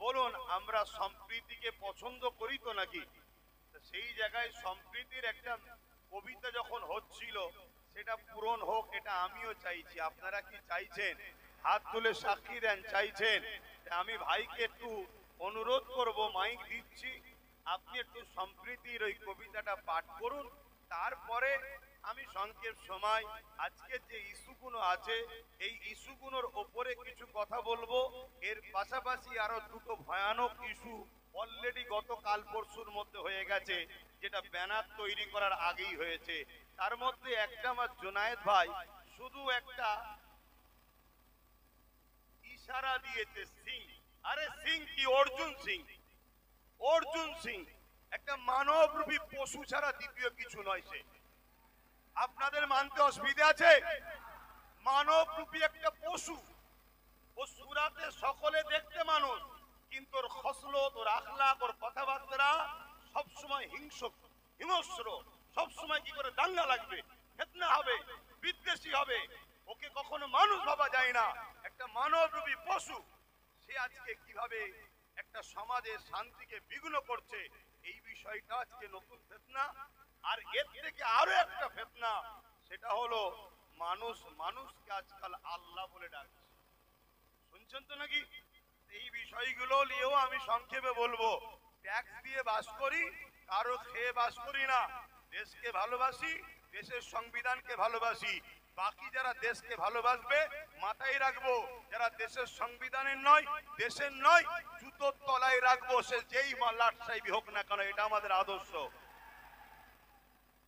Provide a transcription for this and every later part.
বলুন আমরা সম্প্রীতিকে পছন্দ করি তো নাকি? সেই জায়গায় সম্প্রীতির একটা কবিতা যখন হচ্ছিল সেটা পূরণ হোক, এটা আমিও চাইছি। আপনারা কি চাইছেন? হাত তুলে সাক্ষী দেন চাইছেন। আমি ভাইকে একটু অনুরোধ করব, মাইক দিচ্ছি, আপনি একটু সম্প্রীতির ওই কবিতাটা পাঠ করুন। তারপরে আমি সংক্ষেপ সময় আজকের যে ইস্যুগুলো আছে এই ইস্যুগুলোর ওপরে কিছু কথা বলবো। এর পাশাপাশি আরো দুটো ভয়ানক ইস্যু অলরেডি গতকাল পরশুর মধ্যে হয়ে গেছে, যেটা ব্যানার তৈরি করার আগেই হয়েছে। তার মধ্যে একটা আমার জোনায়েদ ভাই শুধু একটা ইশারা দিয়েছে, সিং। আরে সিং কি? অর্জুন সিং। অর্জুন সিং একটা মানবরূপী পশু ছাড়া দ্বিতীয় কিছু নয় সে। আপনাদের মানতে অসুবিধা আছে? মানবরূপী একটা পশু। ও সুরাতে সকলে দেখতে মানুষ, কিন্তু ওর খসলত, ওর আখলাক, ওর কথাবার্তা সবসময় হিংস্র। সবসময় কি করে দাঙ্গা লাগবে, ফিতনা হবে, বিদ্বেষী হবে। ওকে কখনো মানুষ ভাবা যায় না, একটা মানবরূপী পশু। সে আজকে কিভাবে একটা সমাজের শান্তিকে বিঘ্ন করছে, এই বিষয়টা আজকে নতুন ফিতনা। আর এর থেকে আরো একটা ফিতনা, সেটা হলো মানুষকে আজকাল আল্লাহ বলে ডাকছে। শুনছেন তো নাকি? এই বিষয়গুলো নিয়েও আমি সংক্ষেপে বলবো। ট্যাক্স দিয়ে বাস করি, কারো খেয়ে বাস করি না। দেশকে ভালোবাসি, দেশের সংবিধানকে ভালোবাসি। বাকি যারা দেশকে ভালোবাসবে মাথায় রাখবো, যারা দেশের সংবিধানের নয়, দেশের নয়, জুতোর তলায় রাখবো, সে যেই লাট সাহেবই হোক না কেন। এটা আমাদের আদর্শ।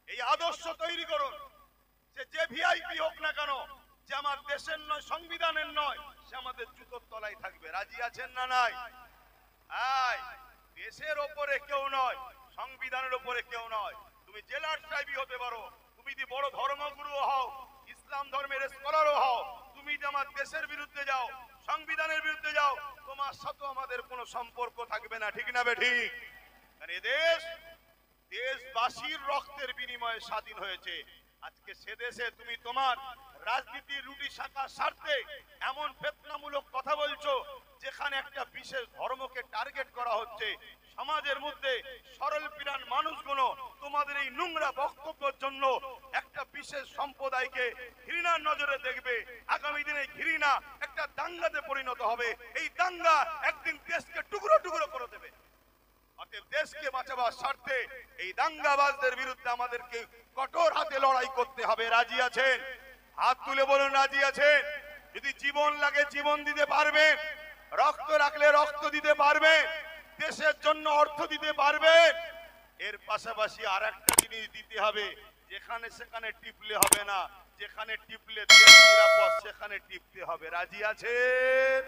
এই আদর্শ তৈরি করুন। সে যে ভিআইপি হোক না কেন, যে আমার দেশের নয়, সংবিধানের নয়, সে আমাদের জুতোর তলায় থাকবে। রাজি আছেন না নাই? দেশের ওপরে কেউ নয়, সংবিধানের ওপরে কেউ নয়। তুমি জেলার সাহেবই হতে পারো, তুমি যদি বড় ধর্মগুরু হও, ইসলাম ধর্মের স্কলারও হও, তুমি যদি আমার দেশের বিরুদ্ধে যাও, সংবিধানের বিরুদ্ধে যাও, তোমার সাথে আমাদের কোনো সম্পর্ক থাকবে না। ঠিক না বেঠিক? কারণ এদেশ দেশবাসীর রক্তের বিনিময়ে স্বাধীন হয়েছে। আজকে সে দেশে তুমি তোমার রাজনীতির রুটি শাখার স্বার্থে এমন ফিতনামূলক কথা বলছো, যেখানে একটা বিশেষ ধর্মকে টার্গেট করা হচ্ছে। সমাজের মধ্যে সরল প্রাণ মানুষগুলো তোমাদের এই নোংরা বক্তব্যের জন্য একটা বিশেষ সম্প্রদায়কে ঘৃণার নজরে দেখবে। আগামী দিনে ঘৃণা একটা দাঙ্গাতে পরিণত হবে। এই দাঙ্গা একদিন দেশকে টুকরো টুকরো করে দেবে। অতএব দেশকে বাঁচাবার স্বার্থে এই দাঙ্গাবাজদের বিরুদ্ধে আমাদেরকে কঠোর হাতে লড়াই করতে হবে। রাজি আছেন? হাত তুলে বলুন রাজি আছেন। যদি জীবন লাগে জীবন দিতে পারবেন, রক্ত রাখলে রক্ত দিতে পারবেন, দেশের জন্য অর্থ দিতে পারবেন। এর পাশাপাশি আর একটা জিনিস দিতে হবে, যেখানে সেখানে টিপলে হবে না। যেখানে টিপলে দেশ নিরাপদ, সেখানে টিপতে হবে। রাজি আছেন?